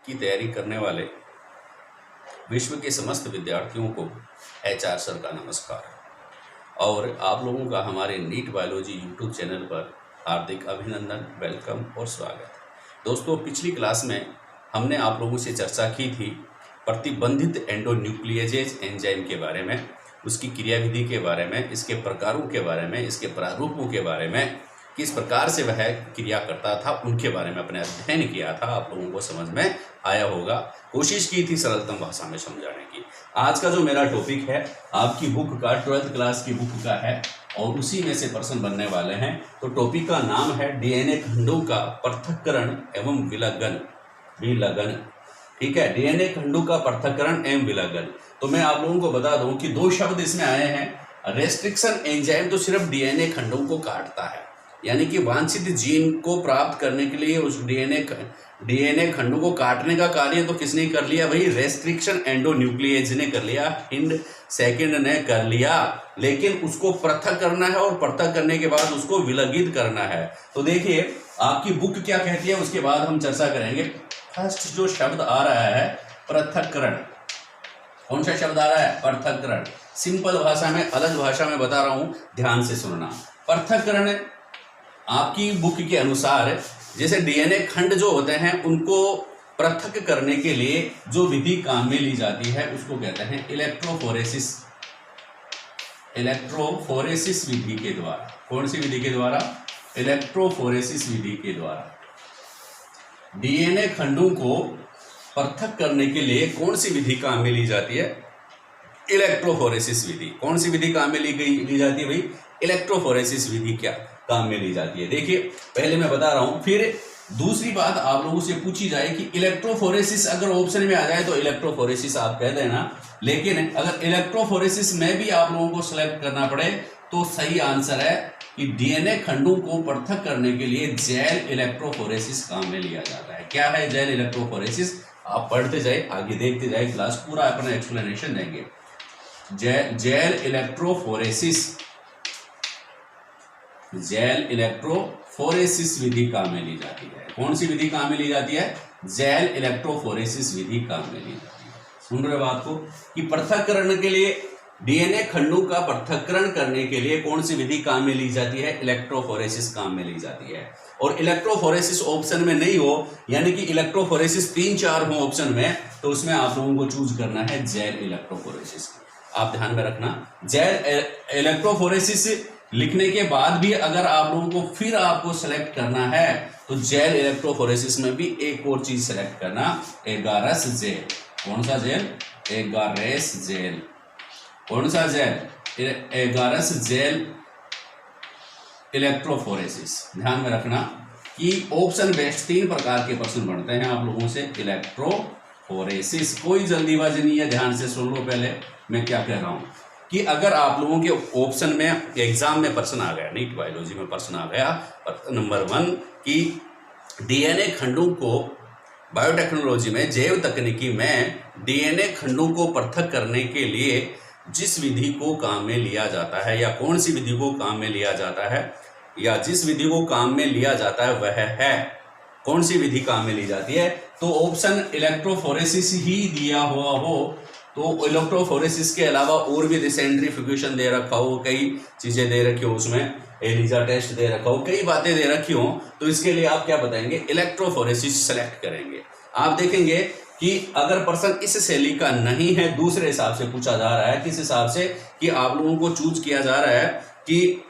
की तैयारी करने वाले विश्व के समस्त विद्यार्थियों को HR सर का नमस्कार और आप लोगों का हमारे नीट बायोलॉजी यूट्यूब चैनल पर हार्दिक अभिनंदन, वेलकम और स्वागत। दोस्तों, पिछली क्लास में हमने आप लोगों से चर्चा की थी प्रतिबंधित एंडोन्यूक्लिएजेज एंजाइम के बारे में, उसकी क्रियाविधि के बारे में, इसके प्रकारों के बारे में, इसके प्रारूपों के बारे में, किस प्रकार से वह क्रिया करता था, उनके बारे में अपने अध्ययन किया था। आप लोगों को समझ में आया होगा। कोशिश की थी सरलतम भाषा में समझाने की। आज का जो मेरा टॉपिक है आपकी बुक का 12th क्लास की बुक का है और उसी में से प्रश्न बनने वाले हैं। तो टॉपिक का नाम है DNA खंडों का पृथक्करण एवं विलगन। ठीक है, DNA खंडों का पृथक्करण एवं विलगन। तो मैं आप लोगों को बता दूं कि दो शब्द इसमें आए हैं। रेस्ट्रिक्शन एंजाइम तो सिर्फ DNA खंडों को काटता है, यानी कि वांछित जीन को प्राप्त करने के लिए उस DNA खंडों को काटने का कार्य तो किसने कर लिया भाई? रेस्ट्रिक्शन एंडोन्यूक्लिएज ने कर लिया, हिंड सेकंड ने कर लिया। लेकिन उसको पृथक करना है और पृथक करने के बाद उसको विलगित करना है। तो देखिए आपकी बुक क्या कहती है, उसके बाद हम चर्चा करेंगे। फर्स्ट जो शब्द आ रहा है पृथक्करण, कौन सा शब्द आ रहा है? पृथक्करण। सिंपल भाषा में, अलग भाषा में बता रहा हूं, ध्यान से सुनना। पृथक्करण आपकी बुक के अनुसार जैसे DNA खंड जो होते हैं उनको पृथक करने के लिए जो विधि काम में ली जाती है उसको कहते हैं इलेक्ट्रोफोरेसिस। इलेक्ट्रोफोरेसिस विधि के द्वारा। कौन सी विधि के द्वारा? इलेक्ट्रोफोरेसिस विधि के द्वारा DNA खंडों को पृथक करने के लिए कौन सी विधि काम में ली जाती है? इलेक्ट्रोफोरेसिस विधि। कौन सी विधि काम में ली जाती है भाई? इलेक्ट्रोफोरेसिस विधि क्या काम में ली जाती है? देखिए पहले मैं बता रहा हूं, फिर दूसरी बात आप लोगों से पूछी जाए कि इलेक्ट्रोफोरेसिस अगर ऑप्शन में आ जाए तो इलेक्ट्रोफोरेसिस आप कह देना, लेकिन अगर इलेक्ट्रोफोरेसिस में भी आप लोगों को सिलेक्ट करना पड़े तो सही आंसर है कि DNA खंडों को पृथक करने के लिए जेल इलेक्ट्रोफोरेसिस काम में लिया जाता है। क्या है जेल इलेक्ट्रोफोरेसिस? आप पढ़ते जाए, आगे देखते जाए, क्लास पूरा अपना एक्सप्लेनेशन देंगे। जेल इलेक्ट्रोफोरेसिस विधि काम में ली जाती है। कौन सी विधि काम में ली जाती है? जेल इलेक्ट्रोफोरेसिस विधि काम में ली जाती है। सुन रहे बात को कि पृथक्करण के लिए DNA खंडों का पृथक्करण करने के लिए कौन सी विधि काम में ली जाती है? इलेक्ट्रोफोरेसिस काम में ली जाती है। और इलेक्ट्रोफोरेसिस ऑप्शन में नहीं हो, यानी कि इलेक्ट्रोफोरेसिस 3-4 हो ऑप्शन में, तो उसमें आप लोगों को चूज करना है जेल इलेक्ट्रोफोरेसिस। आप ध्यान में रखना, जेल इलेक्ट्रोफोरेसिस लिखने के बाद भी अगर आप लोगों को फिर आपको सेलेक्ट करना है तो जेल इलेक्ट्रोफोरेसिस में भी एक और चीज सेलेक्ट करना, एगारस जेल। कौन सा जेल? एगारेस जेल। कौन सा जेल? एगारस gel electrophoresis. ध्यान में रखना कि ऑप्शन बेस्ड 3 प्रकार के प्रश्न बनते हैं आप लोगों से इलेक्ट्रोफोरेसिस। कोई जल्दीबाजी नहीं है, ध्यान से सुन लो पहले मैं क्या कह रहा हूं कि अगर आप लोगों के ऑप्शन में एग्जाम में प्रश्न आ गया, नीट बायोलॉजी में प्रश्न आ गया नंबर 1 कि DNA खंडों को बायोटेक्नोलॉजी में, जैव तकनीकी में DNA खंडों को पृथक करने के लिए जिस विधि को काम में लिया जाता है, या कौन सी विधि को काम में लिया जाता है, या जिस विधि को काम में लिया जाता है वह है, कौन सी विधि काम में ली जाती है? तो ऑप्शन इलेक्ट्रोफोरेसिस ही दिया हुआ हो तो इलेक्ट्रोफोरेसिस के अलावा और भी सेंट्रीफ्यूगेशन दे रखा हो, कई चीजें दे रखी हो, उसमें एलिजा टेस्ट दे रखा हो, कई बातें दे रखी हो, तो इसके लिए आप क्या बताएंगे? इलेक्ट्रोफोरेसिस सेलेक्ट करेंगे। आप देखेंगे कि अगर प्रश्न इस शैली का नहीं है, दूसरे हिसाब से पूछा जा रहा है, किस हिसाब से कि आप लोगों को चूज किया जा रहा है कि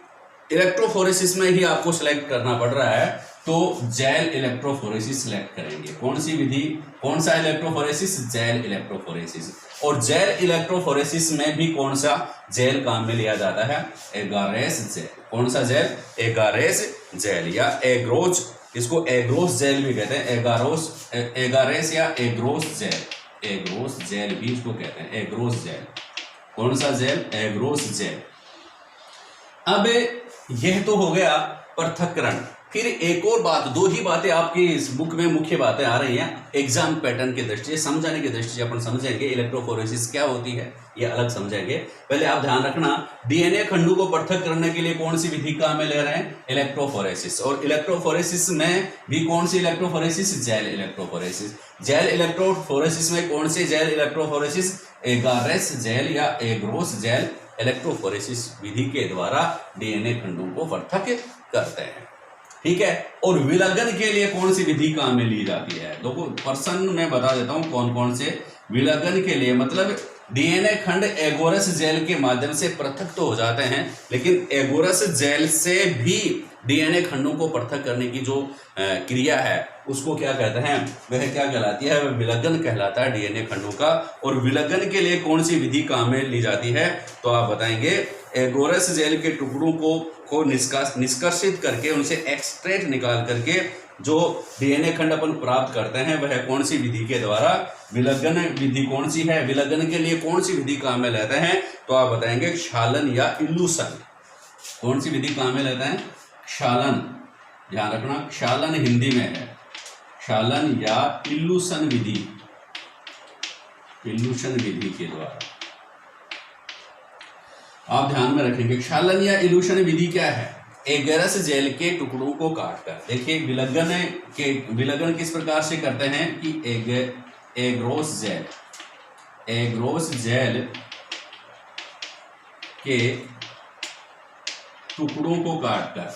इलेक्ट्रोफोरेसिस में ही आपको सिलेक्ट करना पड़ रहा है, तो जेल इलेक्ट्रोफोरेसिस सिलेक्ट करेंगे। कौन सी विधि? कौन सा इलेक्ट्रोफोरेसिस? Gel electrophoresis. और जेल इलेक्ट्रोफोरेसिस में भी कौन सा जेल काम में लिया जाता है? एगारेस जेल। कौन सा जेल? एगारेस जेल या एग्रोज, इसको एग्रोस जेल भी कहते हैं। एगारेस या एग्रोस जेल, एग्रोस जेल भी इसको कहते हैं, एग्रोस जेल। कौन सा जेल? Agarose jail. अब यह तो हो गया पृथक्करण। फिर एक और बात, 2 ही बातें आपकी इस बुक में मुख्य बातें आ रही हैं। एग्जाम पैटर्न की दृष्टि से, समझाने की दृष्टि से अपन समझेंगे इलेक्ट्रोफोरेसिस क्या होती है, ये अलग समझेंगे। पहले आप ध्यान रखना, DNA खंडों को पृथक करने के लिए कौन सी विधि काम में ले रहे हैं? इलेक्ट्रोफोरेसिस। और इलेक्ट्रोफोरेसिस में भी कौन सी electrophoresis? Gel electrophoresis. Gel electrophoresis में कौन से जेल इलेक्ट्रोफोरेसिस? एगारस जेल या एग्रोस जेल इलेक्ट्रोफोरेसिस विधि के द्वारा डीएनए खंडों को पृथक करते हैं। ठीक है। और विलगन के लिए कौन सी विधि काम में ली जाती है? देखो प्रश्न में बता देता हूं कौन कौन से। विलगन के लिए मतलब डीएनए खंड एगोरस जेल के माध्यम से पृथक तो हो जाते हैं, लेकिन एगोरस जेल से भी डीएनए खंडों को पृथक करने की जो क्रिया है उसको क्या कहते हैं? वह क्या कहलाती है? वह विलगन कहलाता है डीएनए खंडों का। और विलगन के लिए कौन सी विधि काम में ली जाती है? तो आप बताएंगे एगोरस जेल के टुकड़ों को निष्कर्षित करके उनसे एक्सट्रैक्ट निकाल करके जो डीएनए खंड अपन प्राप्त करते हैं वह कौन सी विधि के द्वारा? विलगन विधि कौन सी है? विलगन के लिए कौन सी विधि काम में लेते हैं? तो आप बताएंगे क्षालन या इल्यूशन। कौन सी विधि काम में लेते हैं? क्षालन। ध्यान रखना, क्षालन हिंदी में है, क्षालन या इल्यूशन विधि, इल्यूशन विधि के द्वारा आप ध्यान में रखेंगे। क्षालन या इल्यूशन विधि क्या है? एगरस जेल के टुकड़ों को काटकर। देखिए विलगन किस प्रकार से करते हैं कि एग्रोस जेल के टुकड़ों को काटकर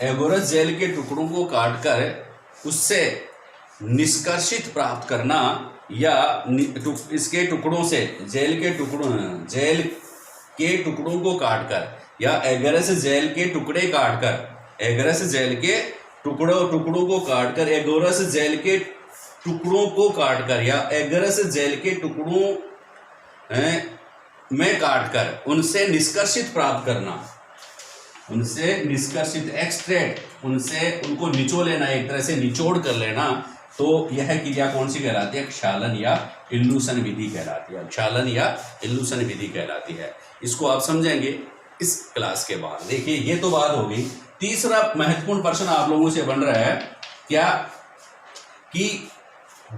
एगोरस जेल के टुकड़ों को काटकर उससे निष्कर्षित प्राप्त करना या इसके टुकड़ों से जेल के टुकड़ों को काटकर या एगरस जेल के टुकड़े काटकर एगरस जेल के टुकड़ों को काटकर एगोरस जेल के टुकड़ों को काटकर या एगरस जेल के टुकड़ों में काटकर उनसे निष्कर्षित प्राप्त करना, उनसे निष्कर्षित एक्सट्रैक्ट, उनको निचोड़ लेना, एक तरह से निचोड़ कर लेना। तो यह क्रिया कौन सी कहलाती है? क्षालन या इल्यूशन विधि कहलाती है। क्षालन या इल्यूशन विधि कहलाती है। इसको आप समझेंगे इस क्लास के बाद। देखिए ये तो बात होगी। तीसरा महत्वपूर्ण प्रश्न आप लोगों से बन रहा है क्या कि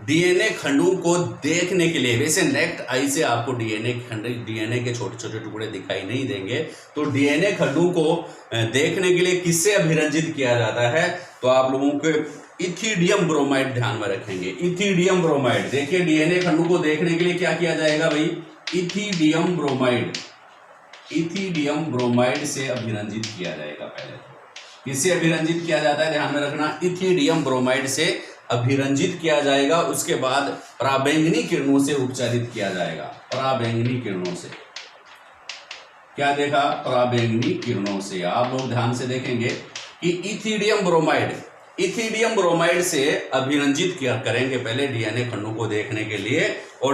डीएनए खंडों को देखने के लिए, वैसे नेक्ट आई से आपको डीएनए के छोटे छोटे टुकड़े दिखाई नहीं देंगे, तो डीएनए खंडों को देखने के लिए किससे अभिरंजित किया जाता है? तो आप लोगों के इथिडियम ब्रोमाइड ध्यान में रखेंगे। Ethidium bromide. देखिए डीएनए खंडों को देखने के लिए क्या किया जाएगा भाई? इथिडियम ब्रोमाइड से अभिरंजित किया जाएगा। पहले किससे अभिरंजित किया जाता है? ध्यान में रखना, इथिडियम ब्रोमाइड से अभिरंजित किया जाएगा। उसके बाद पराबैंगनी किरणों से उपचारित किया जाएगा। पराबैंगनी किरणों से क्या देखा? पराबैंगनी किरणों से। आप लोग ध्यान से देखेंगे कि इथिडियम ब्रोमाइड से अभिरंजित किया करेंगे पहले डीएनए खंडों को देखने के लिए, और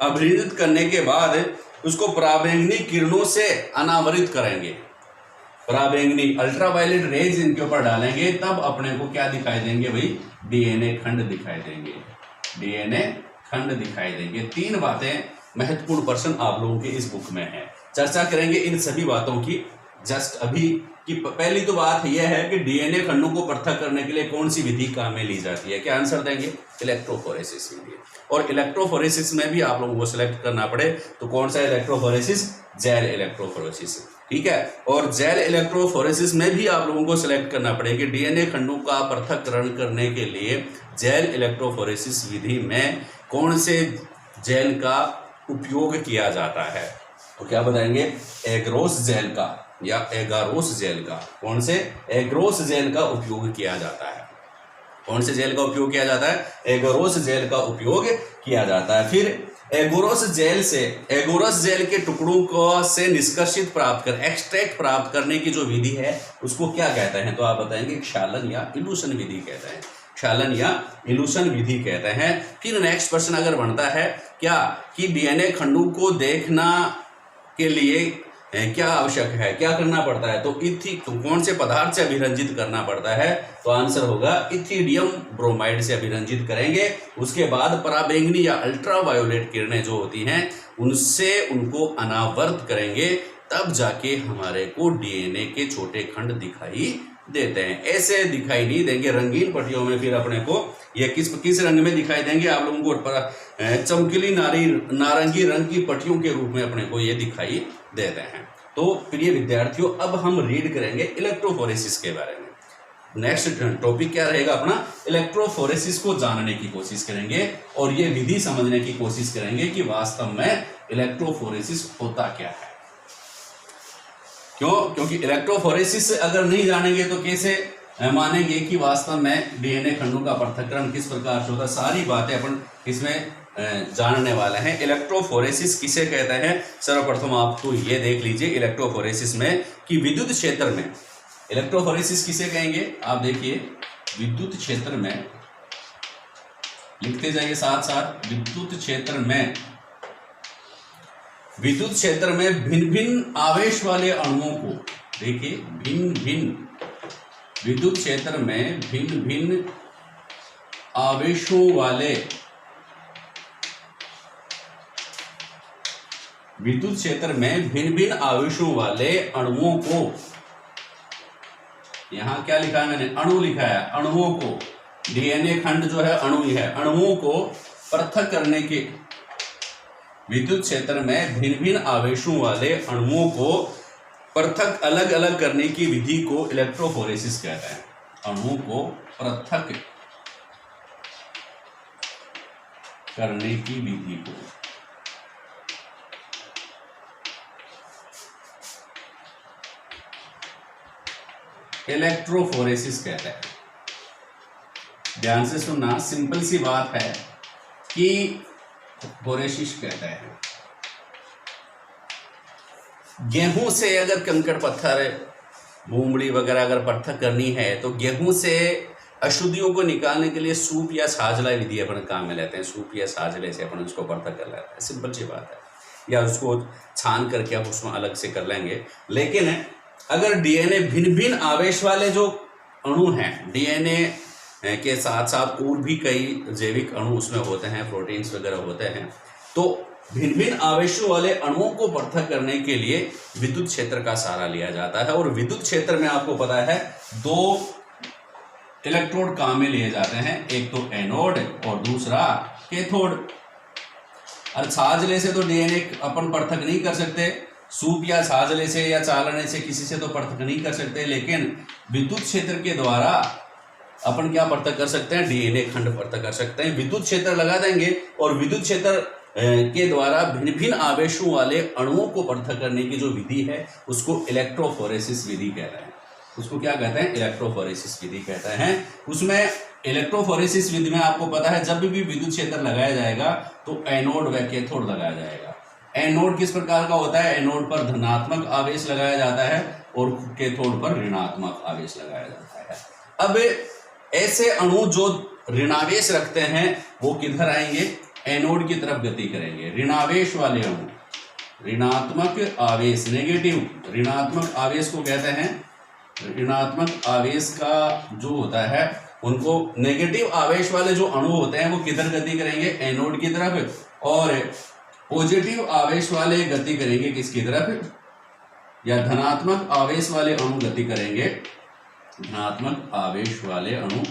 अभिरंजित करने के बाद उसको पराबैंगनी किरणों से अनावरित करेंगे। पराबैंगनी अल्ट्रावायलेट रेज इनके ऊपर डालेंगे, तब अपने को क्या दिखाई देंगे भाई? डीएनए खंड दिखाई देंगे। डीएनए खंड दिखाई देंगे। तीन बातें महत्वपूर्ण प्रश्न आप लोगों के इस बुक में है। चर्चा करेंगे इन सभी बातों की जस्ट अभी कि पहली तो बात यह है कि डीएनए खंडों को पृथक करने के लिए कौन सी विधि काम में ली जाती है? क्या आंसर देंगे? इलेक्ट्रोफोरेसिस विधि। और इलेक्ट्रोफोरेसिस में भी आप लोगों को सिलेक्ट करना पड़े तो कौन सा इलेक्ट्रोफोरेसिस? Gel electrophoresis. ठीक है। और जेल इलेक्ट्रोफोरेसिस में भी आप लोगों को सिलेक्ट करना पड़े कि डीएनए खंडों का पृथक्करण करने के लिए जेल इलेक्ट्रोफोरेसिस विधि में कौन से जेल का उपयोग किया जाता है? तो क्या बताएंगे? एग्रोस जेल का या एगारोस जेल का। कौन से? एग्रोस जेल का उपयोग किया जाता है। कौन से जेल का उपयोग किया जाता है? एगोरोस जेल का उपयोग किया जाता है। फिर एगोरोस जेल के टुकड़ों को से निष्कर्षित प्राप्त कर एक्सट्रैक्ट प्राप्त करने की जो विधि है उसको क्या कहते हैं? तो आप बताएंगे क्षालन या इल्यूशन विधि कहते हैं। क्षालन या इल्यूशन विधि कहते हैं। फिर नेक्स्ट प्रश्न अगर बनता है क्या कि डीएनए खंडों को देखना के लिए क्या आवश्यक है, क्या करना पड़ता है? तो कौन से पदार्थ से अभिरंजित करना पड़ता है? तो आंसर होगा इथिडियम ब्रोमाइड से अभिरंजित करेंगे। उसके बाद पराबैंगनी या अल्ट्रावायोलेट किरणें जो होती हैं उनसे उनको अनावर्त करेंगे, तब जाके हमारे को डीएनए के छोटे खंड दिखाई देते हैं। ऐसे दिखाई नहीं देंगे रंगीन पट्टियों में। फिर अपने को ये किस रंग में दिखाई देंगे? आप लोगों को चमकीली नारंगी रंग की पट्टियों के रूप में अपने को ये दिखाई देते हैं। तो प्रिय विद्यार्थियों, अब हम रीड करेंगे इलेक्ट्रोफोरेसिस के बारे में। नेक्स्ट टॉपिक क्या रहेगा अपना, इलेक्ट्रोफोरेसिस को जानने की कोशिश करेंगे और ये विधि समझने की कोशिश करेंगे कि वास्तव में इलेक्ट्रोफोरेसिस होता क्या है। क्यों? क्योंकि इलेक्ट्रोफोरेसिस अगर नहीं जानेंगे तो कैसे मानेंगे कि वास्तव में डीएनए खंडों का पृथक्करण किस प्रकार से होता है। सारी बातें अपन इसमें जानने वाले हैं। इलेक्ट्रोफोरेसिस किसे कहते हैं, सर्वप्रथम आपको ये देख लीजिए इलेक्ट्रोफोरेसिस में कि विद्युत क्षेत्र में, इलेक्ट्रोफोरेसिस किसे कहेंगे आप देखिए, विद्युत क्षेत्र में, लिखते जाइए साथ साथ, विद्युत क्षेत्र में, विद्युत क्षेत्र में भिन्न भिन्न आवेश वाले अणुओं को, देखिए भिन्न भिन्न, विद्युत क्षेत्र में भिन्न भिन्न आवेशों वाले, विद्युत क्षेत्र में भिन्न भिन्न आवेशों वाले अणुओं को, यहां क्या लिखा है मैंने, अणु लिखा है, अणुओं को, डीएनए खंड जो है अणु ही है, अणुओं को पृथक करने के, विद्युत क्षेत्र में भिन्न भिन्न आवेशों वाले अणुओं को पृथक अलग अलग करने की विधि को इलेक्ट्रोफोरेसिस कहते हैं। अणुओं को पृथक करने की विधि को इलेक्ट्रोफोरेसिस कहते हैं। ध्यान से सुनना, सिंपल सी बात है कि फोरेसिस कहते हैं। गेहूं से अगर कंकड़ पत्थर, मूंगफली वगैरह अगर पृथक करनी है तो गेहूं से अशुद्धियों को निकालने के लिए सूप या साजला विधि अपन काम में लेते हैं। सूप या साजले से अपन उसको पृथक कर लेते हैं, सिंपल सी बात है। या उसको छान करके आप उसमें अलग से कर लेंगे। लेकिन अगर डीएनए भिन्न भिन्न आवेश वाले जो अणु हैं, डीएनए के साथ साथ और भी कई जैविक अणु उसमें होते हैं, प्रोटीन्स वगैरह होते हैं, तो भिन्न भिन्न आवेशों वाले अणुओं को पृथक करने के लिए विद्युत क्षेत्र का सहारा लिया जाता है। और विद्युत क्षेत्र में आपको पता है दो इलेक्ट्रोड काम में लिए जाते हैं, एक तो एनोड और दूसरा कैथोड। और साजले से तो डीएनए अपन पृथक नहीं कर सकते, सूप या साजले से या चालने से किसी से तो पृथक नहीं कर सकते, लेकिन विद्युत क्षेत्र के द्वारा अपन क्या पृथक कर सकते हैं, डीएनए खंड पृथक कर सकते हैं। विद्युत क्षेत्र लगा देंगे और विद्युत क्षेत्र के द्वारा भिन्न भिन्न आवेशों वाले अणुओं को पृथक करने की जो विधि है उसको इलेक्ट्रोफोरेसिस विधि कहते हैं। उसको क्या कहते हैं, इलेक्ट्रोफोरेसिस विधि कहते हैं। उसमें इलेक्ट्रोफोरेसिस विधि में आपको पता है जब भी विद्युत क्षेत्र लगाया जाएगा तो एनोड व कैथोड लगाया जाएगा। एनोड किस प्रकार का होता है, एनोड पर धनात्मक आवेश लगाया जाता है और कैथोड पर ऋणात्मक आवेश लगाया जाता है। अब ऐसे अणु जो ऋणावेश रखते हैं वो किधर आएंगे, एनोड की तरफ गति करेंगे। ऋणावेश वाले अणु, ऋणात्मक आवेश, नेगेटिव, ऋणात्मक आवेश को कहते हैं, ऋणात्मक आवेश का जो होता है उनको, नेगेटिव आवेश वाले जो अणु होते हैं वो किधर गति करेंगे, एनोड की तरफ। और पॉजिटिव आवेश वाले गति करेंगे किसकी तरफ, या धनात्मक आवेश वाले अणु गति करेंगे, धनात्मक आवेश वाले अणु,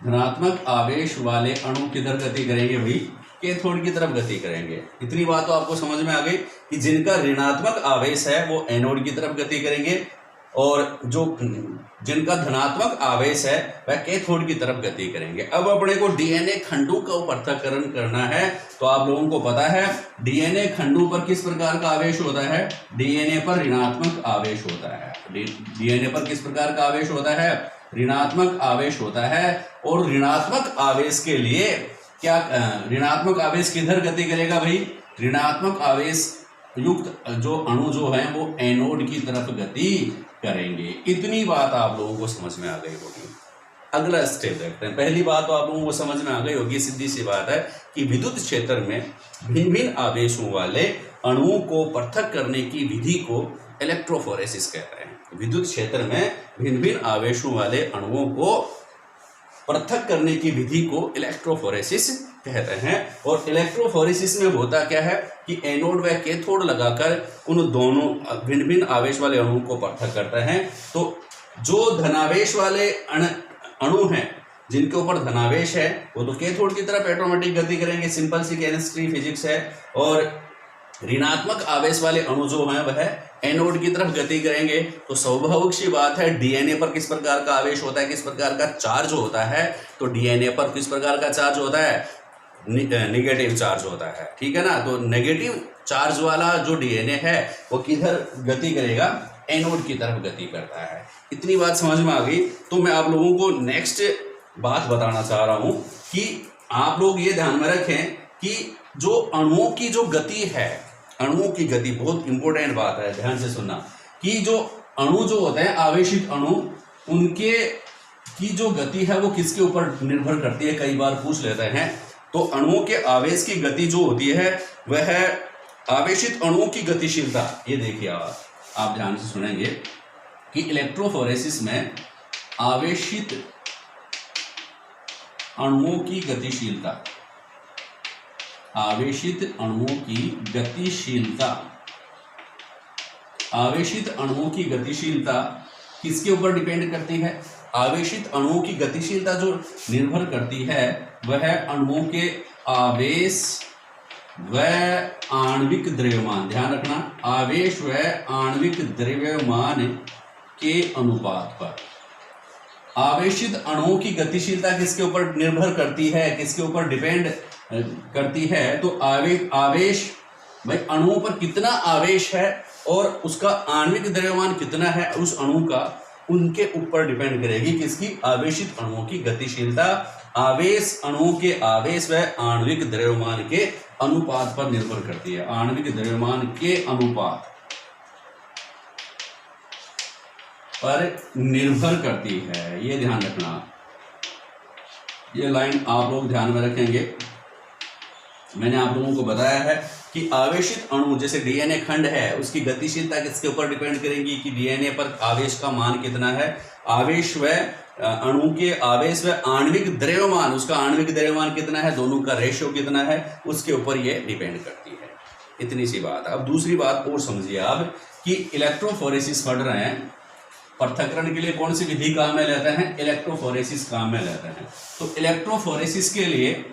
धनात्मक आवेश वाले अणु किधर गति करेंगे भाई, कैथोड की तरफ गति करेंगे। इतनी बात तो आपको समझ में आ गई कि जिनका ऋणात्मक आवेश है वो एनोड की तरफ गति करेंगे और जो जिनका धनात्मक आवेश है वह कैथोड की तरफ गति करेंगे। अब अपने को डीएनए खंडों का पृथक्करण करना है तो आप लोगों को पता है डीएनए खंडों पर किस प्रकार का आवेश होता है, डीएनए पर ऋणात्मक आवेश होता है। डीएनए पर किस प्रकार का आवेश होता है, ऋणात्मक आवेश होता है। और ऋणात्मक आवेश के लिए क्या, ऋणात्मक आवेश किधर गति करेगा भाई, ऋणात्मक आवेश युक्त जो अणु जो है वो एनोड की तरफ गति करेंगे। इतनी बात आप लोगों को समझ में आ गई होगी। अगला स्टेप देखते हैं। पहली बात तो आप लोगों को समझ में आ गई होगी, सीधी सी बात है कि विद्युत क्षेत्र में भिन्न भिन्न आवेशों वाले अणुओं को पृथक करने की विधि को इलेक्ट्रोफोरेसिस कहते हैं। विद्युत क्षेत्र में भिन्न भिन्न आवेशों वाले अणुओं को पृथक करने की विधि को इलेक्ट्रोफोरेसिस कहते हैं। और इलेक्ट्रोफोरेसिस में होता क्या है कि एनोड व कैथोड लगाकर उन दोनों भिन्न भिन्न आवेश वाले अणुओं को पृथक करते हैं। तो जो धनावेश वाले अणु हैं जिनके ऊपर धनावेश है वो तो कैथोड की तरफ ऑटोमेटिक गति करेंगे, सिंपल सी केमिस्ट्री फिजिक्स है। और ऋणात्मक आवेश वाले अणु जो हैं वह एनोड की तरफ गति करेंगे। तो स्वाभाविक सी बात है, डीएनए पर किस प्रकार का आवेश होता है, किस प्रकार का चार्ज होता है, तो डीएनए पर किस प्रकार का चार्ज होता है, निगेटिव चार्ज होता है, ठीक है ना। तो नेगेटिव चार्ज वाला जो डीएनए है वो किधर गति करेगा, एनोड की तरफ गति करता है। इतनी बात समझ में आ गई। तो मैं आप लोगों को नेक्स्ट बात बताना चाह रहा हूं कि आप लोग ये ध्यान में रखें कि जो अणुओं की जो गति है, अणुओं की गति बहुत इंपॉर्टेंट बात है, ध्यान से सुनना, कि जो अणु जो होते हैं आवेशित अणु, उनके की जो गति है वो किसके ऊपर निर्भर करती है, कई बार पूछ लेते हैं। तो अणुओं के आवेश की गति जो होती है वह है आवेशित अणुओं की गतिशीलता। ये देखिए आप ध्यान से सुनेंगे कि इलेक्ट्रोफोरेसिस में आवेशित अणुओं की गतिशीलता, आवेशित अणुओं की गतिशीलता, आवेशित अणुओं की गतिशीलता किसके ऊपर डिपेंड करती है, आवेशित अणुओं की गतिशीलता जो निर्भर करती है वह अणुओं के आवेश व आणविक द्रव्यमान, ध्यान रखना, आवेश व आणविक द्रव्यमान के अनुपात पर। आवेशित अणुओं की गतिशीलता किसके ऊपर निर्भर करती है, किसके ऊपर डिपेंड करती है, तो आवेश भाई अणुओं पर कितना आवेश है और उसका आणविक द्रव्यमान कितना है उस अणु का, उनके ऊपर डिपेंड करेगी किसकी, आवेशित अणुओं की गतिशीलता। आवेश अणुओं के आवेश व आणविक द्रव्यमान के अनुपात पर निर्भर करती है, आणविक द्रव्यमान के अनुपात पर निर्भर करती है, ये ध्यान रखना। ये लाइन आप लोग ध्यान में रखेंगे। मैंने आप लोगों को बताया है कि आवेशित अणु जैसे डीएनए खंड है उसकी गतिशीलता किसके ऊपर डिपेंड करेगी कि डीएनए पर आवेश का मान कितना है, आवेश व अणु के आवेश व आणविक द्रव्यमान, उसका आणविक द्रव्यमान कितना है, दोनों का रेशियो कितना है, उसके ऊपर ये डिपेंड करती है। इतनी सी बात। अब दूसरी बात और समझिए आप कि इलेक्ट्रोफोरेसिस पढ़ रहे हैं, पृथक्करण के लिए कौन सी विधि काम में लेते हैं, इलेक्ट्रोफोरेसिस काम में लेते हैं। तो इलेक्ट्रोफोरेसिस के लिए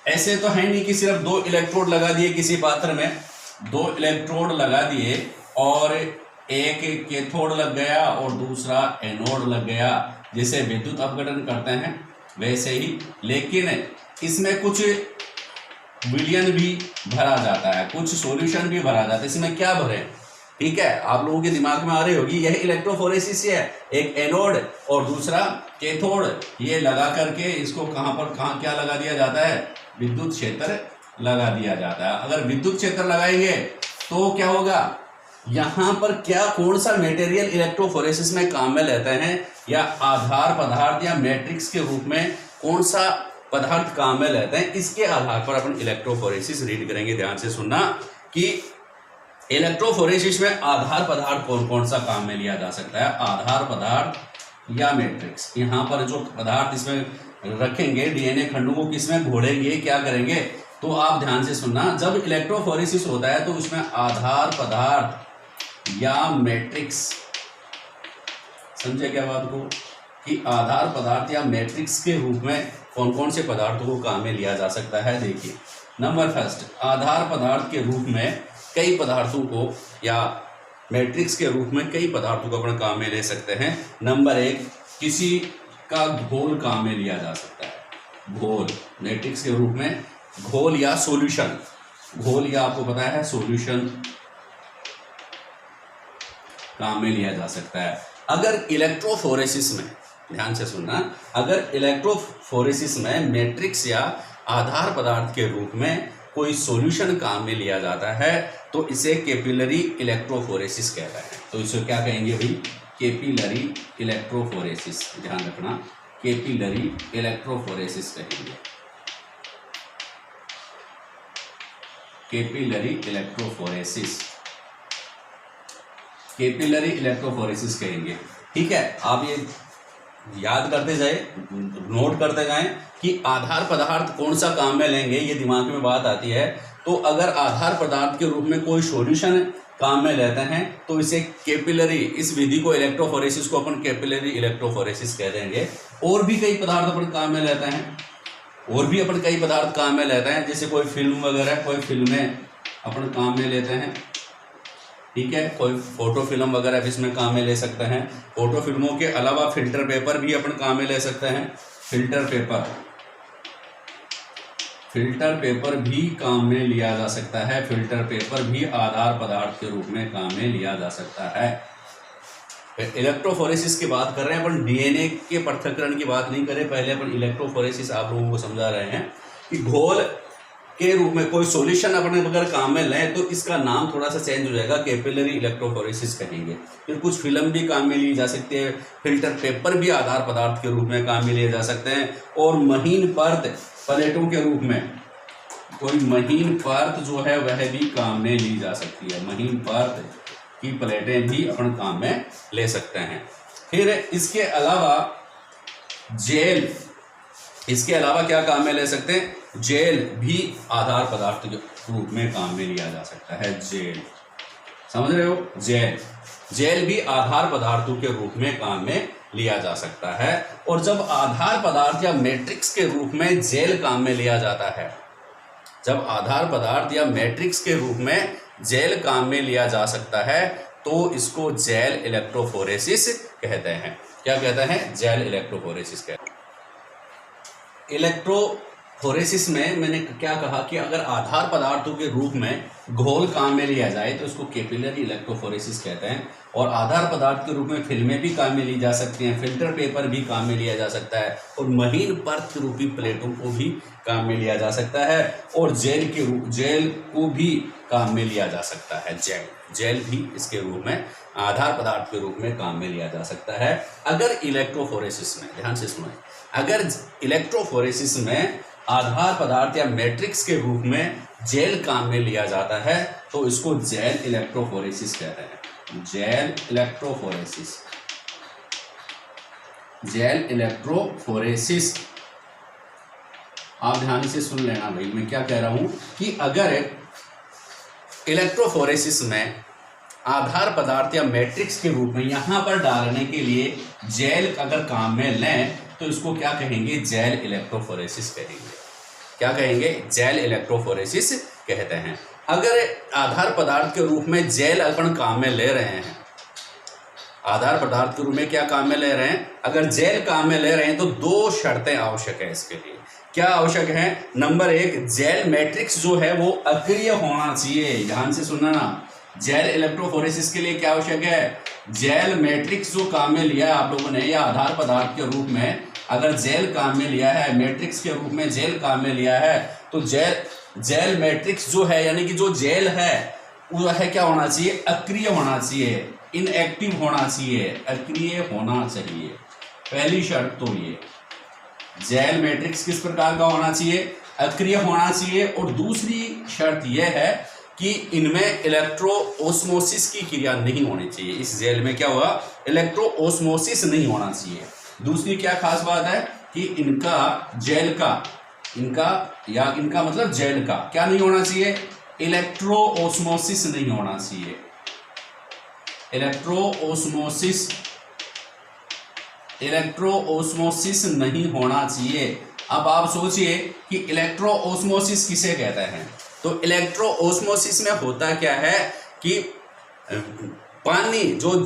ऐसे तो है नहीं कि सिर्फ 2 इलेक्ट्रोड लगा दिए किसी पात्र में, 2 इलेक्ट्रोड लगा दिए और एक कैथोड लग गया और दूसरा एनोड लग गया, जैसे विद्युत अपघटन करते हैं वैसे ही। लेकिन इसमें कुछ विलयन भी भरा जाता है, कुछ सॉल्यूशन भी भरा जाता है। इसमें क्या भरे, ठीक है, आप लोगों के दिमाग में आ रही होगी, यही इलेक्ट्रोफोरेसिस है, एक एनोड और दूसरा कैथोड, ये लगा करके इसको कहाँ क्या लगा दिया जाता है, विद्युत क्षेत्र लगा दिया जाता है। अगर विद्युत क्षेत्र लगाएंगे तो क्या होगा, यहां पर क्या कौन सा मटेरियल इलेक्ट्रोफोरेसिस में काम में लेते हैं, या आधार पदार्थ या मैट्रिक्स के रूप में कौन सा पदार्थ काम में लेते हैं, इसके आधार पर अपन इलेक्ट्रोफोरेसिस रीड करेंगे। ध्यान से सुनना कि इलेक्ट्रोफोरेसिस में आधार पदार्थ कौन कौन सा काम में लिया जा सकता है, आधार पदार्थ या मैट्रिक्स। यहाँ पर जो पदार्थ इसमें रखेंगे, डीएनए खंडों को किसमें घोड़ेंगे, क्या करेंगे, तो आप ध्यान से सुनना। जब इलेक्ट्रोफोरेसिस होता है तो उसमें आधार पदार्थ या मैट्रिक्स, समझे क्या बात को, कि आधार पदार्थ या मैट्रिक्स के रूप में कौन कौन से पदार्थों को काम में लिया जा सकता है। देखिए, नंबर फर्स्ट, आधार पदार्थ के रूप में कई पदार्थों को, या मैट्रिक्स के रूप में कई पदार्थों को अपने काम में ले सकते हैं। नंबर 1, किसी का घोल काम में लिया जा सकता है, घोल, मैट्रिक्स के रूप में घोल या सॉल्यूशन, घोल या आपको पता है सॉल्यूशन काम में लिया जा सकता है। अगर इलेक्ट्रोफोरेसिस में, ध्यान से सुनना, अगर इलेक्ट्रोफोरेसिस में मैट्रिक्स या आधार पदार्थ के रूप में कोई सॉल्यूशन काम में लिया जाता है तो इसे कैपिलरी इलेक्ट्रोफोरेसिस कहता है। तो इसे क्या कहेंगे भाई, कैपिलरी इलेक्ट्रोफोरेसिस, ध्यान रखना, कैपिलरी इलेक्ट्रोफोरेसिस कहेंगे, कैपिलरी इलेक्ट्रोफोरेसिस, कैपिलरी इलेक्ट्रोफोरेसिस कहेंगे। ठीक है, आप ये याद करते जाए, नोट करते जाएं कि आधार पदार्थ कौन सा काम में लेंगे, ये दिमाग में बात आती है। तो अगर आधार पदार्थ के रूप में कोई सॉल्यूशन काम में लेते हैं तो इसे कैपिलरी, इस विधि को, इलेक्ट्रोफोरेसिस को अपन कैपिलरी इलेक्ट्रोफोरेसिस कह देंगे। और भी कई पदार्थ अपन काम में लेते हैं, और भी अपन कई पदार्थ काम में लेते हैं, जैसे कोई फिल्म वगैरह, कोई फिल्में अपन काम में लेते हैं। ठीक है, कोई फोटो फिल्म वगैरह भी इसमें काम में ले सकते हैं। फोटो फिल्मों के अलावा फिल्टर पेपर भी अपन काम में ले सकते हैं। फिल्टर पेपर भी काम में लिया जा सकता है। फिल्टर पेपर भी आधार पदार्थ के रूप में काम में लिया जा सकता है। इलेक्ट्रोफोरेसिस की बात कर रहे हैं अपन, डीएनए के पृथक्करण की बात नहीं करें। पहले अपन इलेक्ट्रोफोरेसिस आप लोगों को समझा रहे हैं कि घोल के रूप में कोई सॉल्यूशन अपने अगर काम में लें तो इसका नाम थोड़ा सा चेंज हो जाएगा, कैपिलरी इलेक्ट्रोफोरेसिस कहेंगे। फिर कुछ फिल्म भी काम में ली जा सकती है। फिल्टर पेपर भी आधार पदार्थ के रूप में काम में लिए जा सकते हैं। और महीन परत प्लेटों के रूप में कोई महीन परत जो है वह भी काम में ली जा सकती है। महीन परत की प्लेटें भी अपन काम में ले सकते हैं। फिर इसके अलावा जेल, इसके अलावा क्या काम में ले सकते हैं? जेल भी आधार पदार्थ के रूप में काम में लिया जा सकता है। जेल, समझ रहे हो? जेल भी आधार पदार्थों के रूप में काम में लिया जा सकता है। और जब आधार पदार्थ या मैट्रिक्स के रूप में जेल काम में लिया जाता है, जब आधार पदार्थ या मैट्रिक्स के रूप में जेल काम में लिया जा सकता है तो इसको जेल इलेक्ट्रोफोरेसिस कहते हैं। क्या कहते हैं? जेल इलेक्ट्रोफोरेसिस कहते हैं। इलेक्ट्रोफोरेसिस में मैंने क्या कहा कि अगर आधार पदार्थों के रूप में घोल काम में लिया जाए तो इसको कैपिलरी इलेक्ट्रोफोरेसिस कहते हैं। और आधार पदार्थ के रूप में फिल्में भी काम में ली जा सकती हैं। फिल्टर पेपर भी काम में लिया जा सकता है। और महीन परत रूपी प्लेटों को भी काम में लिया जा सकता है। और जेल को भी काम में लिया जा सकता है। जेल भी इसके रूप में आधार पदार्थ के रूप में काम में लिया जा सकता है। अगर इलेक्ट्रोफोरेसिस में, ध्यान से सुनो, अगर इलेक्ट्रोफोरेसिस में आधार पदार्थ या मैट्रिक्स के रूप में जेल काम में लिया जाता है तो इसको जेल इलेक्ट्रोफोरेसिस कहते हैं। Gel electrophoresis. आप ध्यान से सुन लेना भाई, मैं क्या कह रहा हूं कि अगर इलेक्ट्रोफोरेसिस में आधार पदार्थ या मैट्रिक्स के रूप में यहां पर डालने के लिए जेल अगर काम में लें तो इसको क्या कहेंगे? जेल इलेक्ट्रोफोरेसिस कहेंगे। क्या कहेंगे? जेल इलेक्ट्रोफोरेसिस कहते हैं। अगर आधार पदार्थ के रूप में जेल अपन काम में ले रहे हैं, आधार पदार्थ के रूप में क्या काम में ले रहे हैं? अगर जेल काम में ले रहे हैं तो दो शर्तें आवश्यक है इसके लिए। क्या आवश्यक है? नंबर 1, जेल मैट्रिक्स जो है वो अक्रिय होना चाहिए। ध्यान से सुनना ना, जेल इलेक्ट्रोफोरेसिस के लिए क्या आवश्यक है? जेल मैट्रिक्स जो काम में लिया है आप लोगों ने या आधार पदार्थ के रूप में अगर जेल काम में लिया है, मैट्रिक्स के रूप में जेल काम में लिया है तो जेल मैट्रिक्स जो है यानी कि जो जेल है वो है क्या होना चाहिए? अक्रिय होना चाहिए, इनएक्टिव होना चाहिए, अक्रिय होना चाहिए। पहली शर्त तो ये, जेल मैट्रिक्स किस प्रकार का होना चाहिए? अक्रिय होना चाहिए। और दूसरी शर्त यह है कि इनमें इलेक्ट्रोओस्मोसिस की क्रिया नहीं होनी चाहिए। इस जेल में क्या होगा? इलेक्ट्रोओस्मोसिस नहीं होना चाहिए। दूसरी क्या खास बात है कि इनका मतलब जेल का क्या नहीं होना चाहिए? इलेक्ट्रोओस्मोसिस नहीं होना चाहिए। इलेक्ट्रोओस्मोसिस नहीं होना चाहिए। अब आप सोचिए कि इलेक्ट्रोओस्मोसिस किसे कहते हैं? तो इलेक्ट्रोओस्मोसिस में होता क्या है कि पानी जो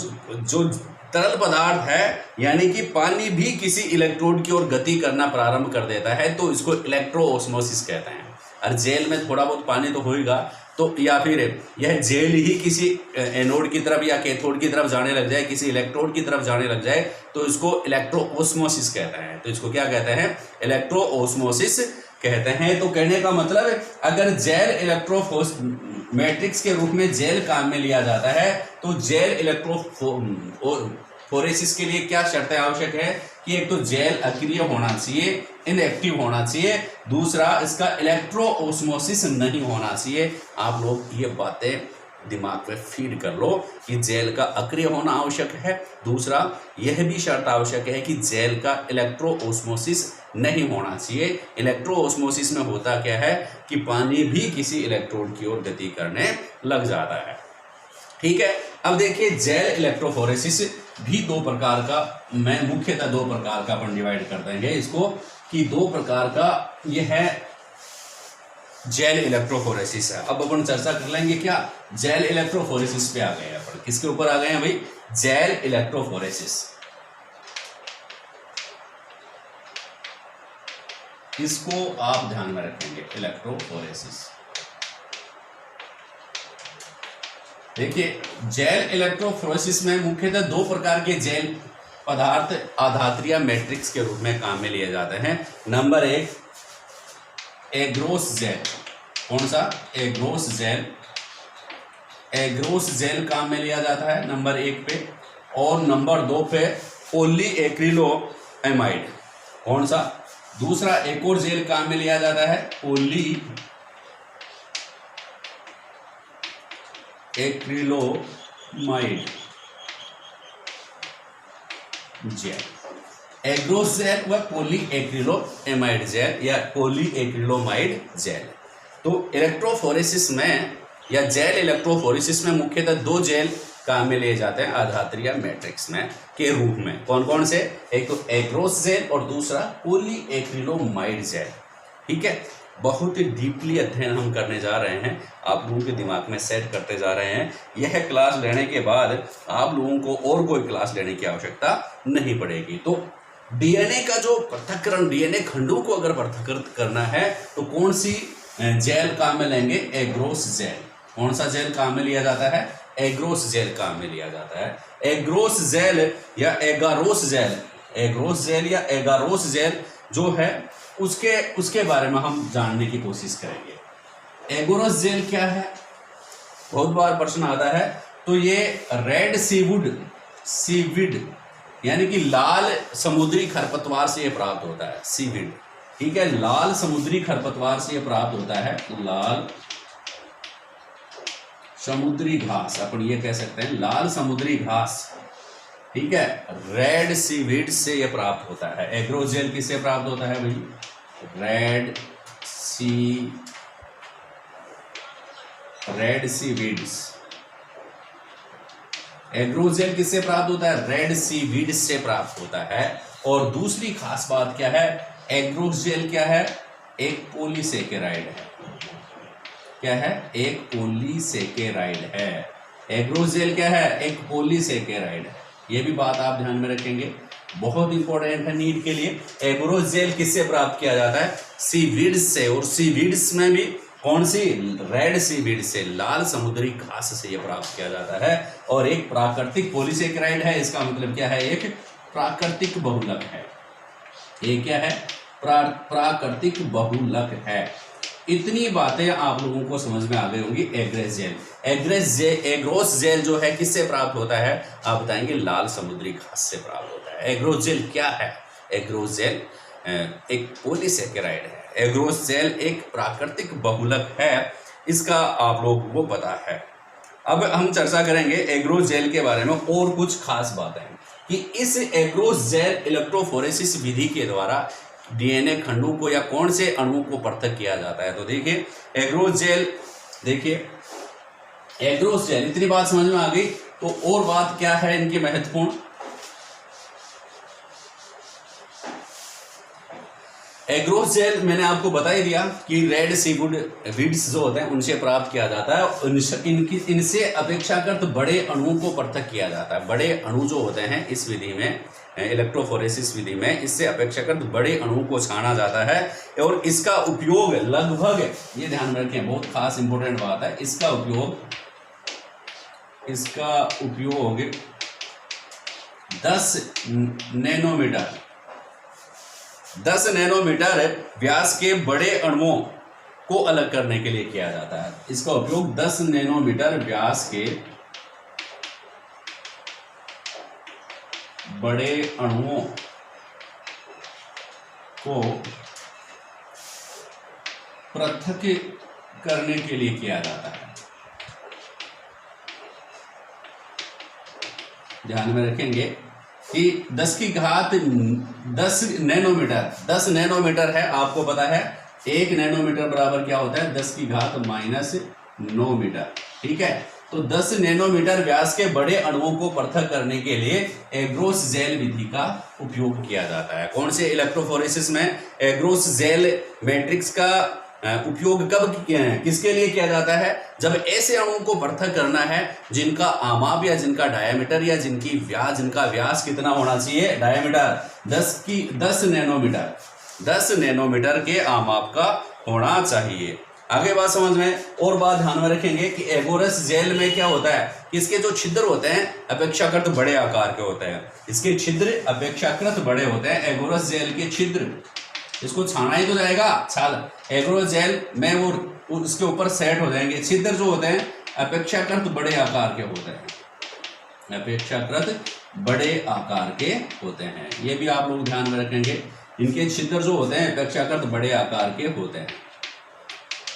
तरल पदार्थ है यानी कि पानी भी किसी इलेक्ट्रोड की ओर गति करना प्रारंभ कर देता है तो इसको इलेक्ट्रोओस्मोसिस कहते हैं। और जेल में थोड़ा बहुत पानी तो होएगा तो, या फिर यह जेल ही किसी एनोड की तरफ या कैथोड की तरफ जाने लग जाए, किसी इलेक्ट्रोड की तरफ जाने लग जाए तो इसको इलेक्ट्रोओस्मोसिस कहते हैं। तो इसको क्या कहते हैं? इलेक्ट्रोओस्मोसिस कहते हैं। तो कहने का मतलब अगर जेल मैट्रिक्स के रूप में जेल काम में लिया जाता है तो जेल इलेक्ट्रोफोरेसिस के लिए क्या शर्तें आवश्यक है कि एक तो जेल अक्रिय होना चाहिए, इनएक्टिव होना चाहिए, दूसरा इसका इलेक्ट्रोओस्मोसिस नहीं होना चाहिए। आप लोग ये बातें दिमाग में फीड कर लो कि जेल का अक्रिय होना आवश्यक है, दूसरा यह भी शर्त आवश्यक है कि जेल का इलेक्ट्रोओस्मोसिस नहीं होना चाहिए। इलेक्ट्रोओस्मोसिस में होता क्या है कि पानी भी किसी इलेक्ट्रोड की ओर गति करने लग जाता है। ठीक है, अब देखिए जेल इलेक्ट्रोफोरेसिस भी दो प्रकार का, मैं मुख्यतः दो प्रकार का अपन डिवाइड कर देंगे इसको कि दो प्रकार का यह है जेल इलेक्ट्रोफोरेसिस है। अब अपन चर्चा कर लेंगे क्या, जेल इलेक्ट्रोफोरेसिस पे आ गए हैं अपन। किसके ऊपर आ गए हैं भाई, जेल इलेक्ट्रोफोरेसिस। इसको आप ध्यान में रखेंगे, इलेक्ट्रोफोरेसिस। देखिए जेल इलेक्ट्रोफोरेसिस में मुख्यतः दो प्रकार के जेल पदार्थ आधात्रिया मैट्रिक्स के रूप में काम में लिए जाते हैं। नंबर एक एग्रोस जेल। कौन सा, एग्रोस जेल। एग्रोस जेल काम में लिया जाता है नंबर एक पे, और नंबर दो पे पॉली एक्रिलोएमाइड। कौन सा, दूसरा एक और जेल काम में लिया जाता है पॉली एक्रिलोमाइड जेल। एग्रोस जेल व पॉली एक्रिलोएमाइड जेल या पॉली एक्रिलोमाइड जेल। तो इलेक्ट्रोफोरेसिस में या जेल इलेक्ट्रोफोरेसिस में मुख्यतः दो जेल काम में लिए जाते हैं आधात्रिया मैट्रिक्स में के रूप में। कौन कौन से, एक तो एग्रोस जेल और दूसरा पॉली एक्रिलोमाइड जेल। ठीक है, बहुत ही डीपली अध्ययन हम करने जा रहे हैं, आप लोगों के दिमाग में सेट करते जा रहे हैं। यह क्लास लेने के बाद आप लोगों को और कोई क्लास लेने की आवश्यकता नहीं पड़ेगी। तो डीएनए का जो पृथक्करण, डीएनए खंडों को अगर पृथक्कृत करना है तो कौन सी जेल काम में लेंगे, एग्रोस जेल। कौन सा जेल काम में लिया जाता है, एग्रोस जेल काम में लिया जाता है। एग्रोस जेल या एगारोस जेल, एग्रोस जेल या एगारोस जेल जो है उसके बारे में हम जानने की कोशिश करेंगे। एगोरोस जेल क्या है, बहुत बार प्रश्न आता है। तो ये रेड सीविड यानी कि लाल समुद्री खरपतवार से ये प्राप्त होता है, सीविड। ठीक है, लाल समुद्री खरपतवार से ये प्राप्त होता है, लाल समुद्री घास, अपन ये कह सकते हैं लाल समुद्री घास। ठीक है, रेड सीवीड से ये प्राप्त होता है। एग्रोस जेल किससे प्राप्त होता है भाई, रेड सीवीड्स। एग्रोस जेल किससे प्राप्त होता है, रेड सीवीड से प्राप्त होता है। और दूसरी खास बात क्या है, एग्रोस जेल क्या है, एक पॉलीसेकेराइड है। क्या है, एक पॉलीसेकेराइड है। एग्रोस जेल क्या है, एक पॉलीसेकेराइड है। ये भी बात आप ध्यान में रखेंगे, बहुत इंपॉर्टेंट है नीट के लिए। एग्रोस जेल किससे प्राप्त किया जाता है, सीवीड्स से। और सीवीड्स में भी कौन सी, रेड सीवीड से, लाल समुद्री घास से ये प्राप्त किया जाता है। और एक प्राकृतिक पॉलीसेकेराइड है, इसका मतलब क्या है, एक प्राकृतिक बहुलक है। ये क्या है, प्राकृतिक बहुलक है। इतनी बातें आप लोगों को समझ में आ गई होंगी। एग्रोस जेल जो है किससे प्राप्त होता है, आप बताएंगे लाल समुद्री घास से प्राप्त होता है। एग्रोस जेल क्या है, एग्रोस जेल एक पॉलीसेकेराइड है। एग्रोस जेल एक प्राकृतिक बहुलक है, इसका आप लोगों को पता है। अब हम चर्चा करेंगे एग्रोस जेल के बारे में और कुछ खास बातें कि इस एग्रोस जेल इलेक्ट्रोफोरेसिस विधि के द्वारा डीएनए खंडों को या कौन से अणुओं को पृथक किया जाता है। तो देखिए एग्रोस जेल, देखिए एग्रोस जेल, इतनी बात समझ में आ गई। तो और बात क्या है इनकी महत्वपूर्ण, एग्रोस जेल मैंने आपको बता ही दिया कि रेड सीवीड्स जो होते हैं उनसे प्राप्त किया जाता है। इनसे अपेक्षाकृत बड़े अणुओं को पृथक किया जाता है। बड़े अणु जो होते हैं इस विधि में, इलेक्ट्रोफोरेसिस विधि में, इससे अपेक्षाकृत बड़े अणुओं को छाना जाता है। और इसका उपयोग लगभग, ये ध्यान में रखें, बहुत खास इंपॉर्टेंट बात है, इसका उपयोग 10 नैनोमीटर व्यास के बड़े अणुओं को अलग करने के लिए किया जाता है। इसका उपयोग 10 नैनोमीटर व्यास के बड़े अणुओं को पृथक करने के लिए किया जाता है। ध्यान में रखेंगे कि 10 की घात 10 नैनोमीटर है, आपको पता है 1 नैनोमीटर बराबर क्या होता है, 10 की घात -9 मीटर। ठीक है, तो 10 नैनोमीटर व्यास के बड़े अणुओं को पृथक करने के लिए एग्रोस जेल विधि का उपयोग किया जाता है। कौन से इलेक्ट्रोफोरेसिस में, एग्रोस जेल मैट्रिक्स का उपयोग कब किसके लिए किया जाता है? जब ऐसे अणुओं को पृथक करना है जिनका आमाप या जिनका डायमीटर या जिनका व्यास कितना होना चाहिए? डायमीटर 10 नैनोमीटर, 10 नैनोमीटर के आमाप का होना चाहिए। आगे बात समझ में, और बात ध्यान में रखेंगे कि एगोरस जेल में क्या होता है, इसके जो छिद्र होते हैं अपेक्षाकृत बड़े आकार के होते हैं। इसके छिद्र अपेक्षाकृत बड़े होते हैं। एगोरस जेल के छिद्र, इसको छाना ही तो जाएगा छाल, एगोरस जेल में वो उसके ऊपर सेट हो जाएंगे। छिद्र जो होते हैं अपेक्षाकृत बड़े आकार के होते हैं, अपेक्षाकृत बड़े आकार के होते हैं। ये भी आप लोग ध्यान में रखेंगे, इनके छिद्र जो होते हैं अपेक्षाकृत बड़े आकार के होते हैं।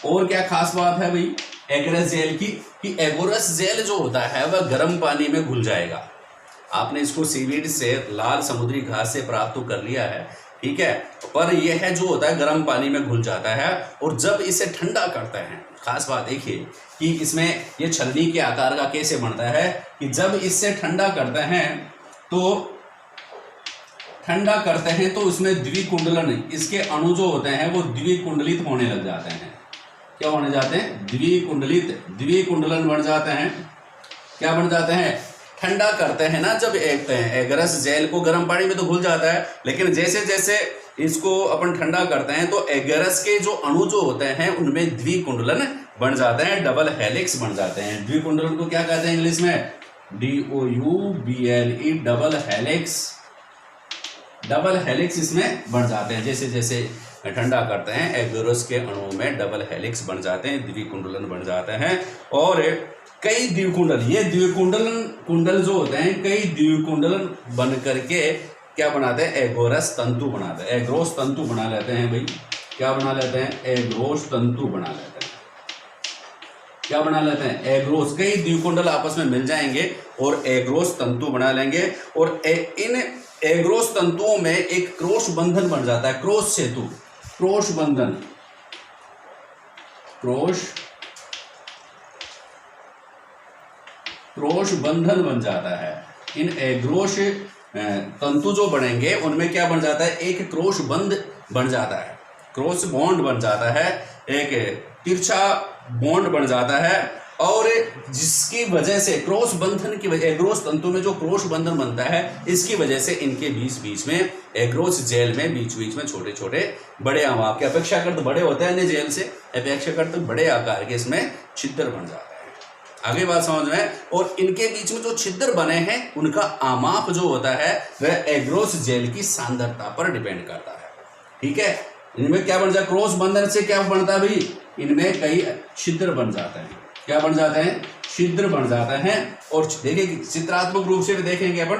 और क्या खास बात है भाई एगोरस जेल की, कि एगोरस जेल जो होता है वह गर्म पानी में घुल जाएगा। आपने इसको सीवीड से, लाल समुद्री घास से प्राप्त तो कर लिया है, ठीक है, पर यह जो होता है गर्म पानी में घुल जाता है। और जब इसे ठंडा करते हैं, खास बात देखिए कि इसमें ये छलनी के आकार का कैसे बनता है, कि जब इससे ठंडा करते हैं तो उसमें द्विकुंडलन, इसके अणु जो होते हैं वो द्विकुंडलित होने लग जाते हैं। क्या होने जाते हैं? द्विकुंडलन बन जाते हैं। क्या बन जाते हैं? ठंडा करते हैं ना जब एगोरस जेल को गर्म पानी में तो घुल जाता है, लेकिन जैसे जैसे इसको अपन ठंडा करते हैं तो एगोरस के जो अणु जो होते हैं उनमें द्विकुंडलन बन जाते हैं, डबल हेलिक्स बन जाते हैं। द्विकुंडलन को क्या कहते हैं इंग्लिश में? DOUBLE, double helix. Double helix इसमें बन जाते हैं। जैसे जैसे ठंडा करते हैं एगोरस के अणुओं में डबल हेलिक्स बन जाते हैं, द्विकुंडलन बन जाते हैं। और कई द्विकुंडल, ये कुंडल जो होते हैं कई द्विकुंडलन बन करके क्या बनाते हैं? एगोरस तंतु बनाते हैं, एग्रोस तंतु बना लेते हैं भाई। क्या बना लेते हैं? एग्रोस तंतु बना लेते हैं। क्या बना लेते हैं? एग्रोस। कई द्विकुंडल आपस में मिल जाएंगे और एग्रोस तंतु बना लेंगे। और इन एग्रोस तंतुओं में एक क्रोश बंधन बन जाता है, क्रोश सेतु, क्रोश बंधन, क्रोश बंधन बन जाता है। इन एग्रोश तंतु जो बनेंगे उनमें क्या बन जाता है? एक क्रोश बंध बन जाता है, क्रॉस बॉन्ड बन जाता है, एक तिरछा बॉन्ड बन जाता है। और जिसकी वजह से क्रॉस बंधन की वजह, एग्रोस तंतु में जो क्रॉस बंधन बनता है, इसकी वजह से इनके बीच में एग्रोस जेल में बीच में छोटे छोटे बड़े आकार के, अपेक्षाकृत बड़े होते हैं अन्य जेल से, अपेक्षाकृत बड़े आकार के इसमें छिद्र बन जाते हैं। आगे बात समझ में। और इनके बीच में जो छिद्र बने हैं उनका आमाप जो होता है वह एग्रोस जेल की सांद्रता पर डिपेंड करता है। ठीक है, इनमें क्या बन जाए? क्रॉस बंधन से क्या बनता है भाई? इनमें कई छिद्र बन जाते हैं। क्या बन जाते हैं? छिद्र बन जाते हैं। और देखिए चित्रात्मक रूप से भी देखेंगे अपन,